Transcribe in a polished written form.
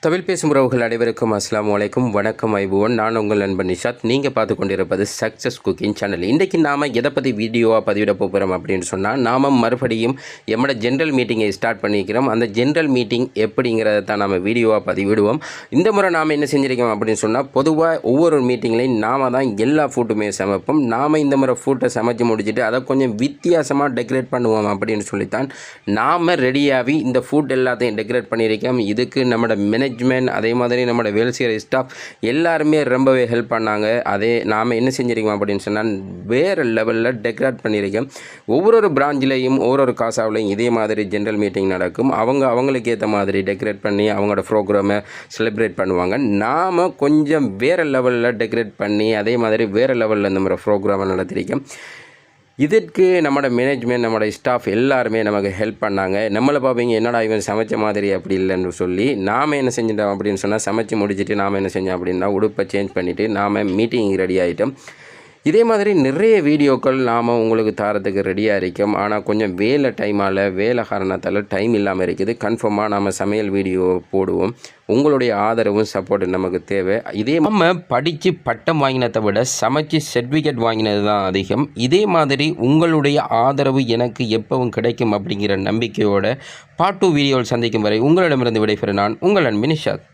தமிழ் பேசும் உறவுகள் அனைவருக்கும் அஸ்ஸலாமு அலைக்கும், வணக்கம் ஐபுவன். நான் உங்கள் நண்பன் நிஷாத். நீங்கள் பார்த்து கொண்டிருப்பது சக்ஸஸ் குக்கிங் சேனல். இன்றைக்கி நாம் எதை பற்றி வீடியோவாக பதிவிட போகிறோம் அப்படின்னு சொன்னால், நாம் மறுபடியும் எம்மோட ஜென்ரல் மீட்டிங்கை ஸ்டார்ட் பண்ணிக்கிறோம். அந்த ஜென்ரல் மீட்டிங் எப்படிங்கிறத தான் நாம் வீடியோவாக பதிவிடுவோம். இந்த முறை நாம் என்ன செஞ்சுருக்கோம் அப்படின்னு சொன்னால், பொதுவாக ஒவ்வொரு மீட்டிங்லையும் நாம் தான் எல்லா ஃபுட்டுமே சமைப்போம். நாம் இந்த முறை ஃபுட்டை சமைச்சு முடிச்சுட்டு அதை கொஞ்சம் வித்தியாசமாக டெக்கரேட் பண்ணுவோம் அப்படின்னு சொல்லித்தான் நாம் ரெடியாகி இந்த ஃபுட் எல்லாத்தையும் டெக்கரேட் பண்ணியிருக்கோம். இதுக்கு நம்மளோட மேனேஜ்மெண்ட், அதே மாதிரி நம்மளோட வேலை செய்கிற ஸ்டாஃப் எல்லாருமே ரொம்பவே ஹெல்ப் பண்ணாங்க. அதே நாம் என்ன செஞ்சுருக்கோம் அப்படின்னு சொன்னால், வேறு லெவலில் டெக்கரேட் பண்ணியிருக்கோம். ஒவ்வொரு பிரான்ச்லேயும் ஒவ்வொரு காசாவிலையும் இதே மாதிரி ஜென்ரல் மீட்டிங் நடக்கும். அவங்களுக்கு ஏற்ற மாதிரி டெக்கரேட் பண்ணி அவங்களோட ப்ரோக்ராமை செலிப்ரேட் பண்ணுவாங்க. நாம் கொஞ்சம் வேறு லெவலில் டெக்கரேட் பண்ணி அதே மாதிரி வேறு லெவலில் இந்த மாதிரி ப்ரோக்ராமை நடத்தியிருக்கோம். இதற்கு நம்மளோட மேனேஜ்மெண்ட், நம்மளோட ஸ்டாஃப் எல்லாருமே நமக்கு ஹெல்ப் பண்ணாங்க. நம்மளை பார்ப்பீங்க, என்னடா இவன் சமைச்ச மாதிரி அப்படி இல்லைன்னு சொல்லி நாம் என்ன செஞ்சிட்டோம் அப்படின்னு சொன்னால், சமைச்சு முடிச்சுட்டு நாம் என்ன செஞ்சோம் அப்படின்னா, உடுப்பை சேஞ்ச் பண்ணிவிட்டு நாம் மீட்டிங் ரெடி ஆகிட்டோம். இதே மாதிரி நிறைய வீடியோக்கள் நாம் உங்களுக்கு தரத்துக்கு ரெடியாக இருக்கோம். ஆனால் கொஞ்சம் வேலை காரணத்தால் டைம் இல்லாமல் இருக்குது. கன்ஃபார்மாக நாம் சமையல் வீடியோ போடுவோம். உங்களுடைய ஆதரவும் சப்போர்ட் நமக்கு தேவை. இதே நம்ம படித்து பட்டம் வாங்கினதை விட சமைச்சு சர்டிஃபிகேட் வாங்கினது தான் அதிகம். இதே மாதிரி உங்களுடைய ஆதரவு எனக்கு எப்பவும் கிடைக்கும் அப்படிங்கிற நம்பிக்கையோட பார்ட் 2 வீடியோவில் சந்திக்கும் வரை உங்களிடமிருந்து விடைபெற நான் உங்கள் நண்பன் நிஷாத்.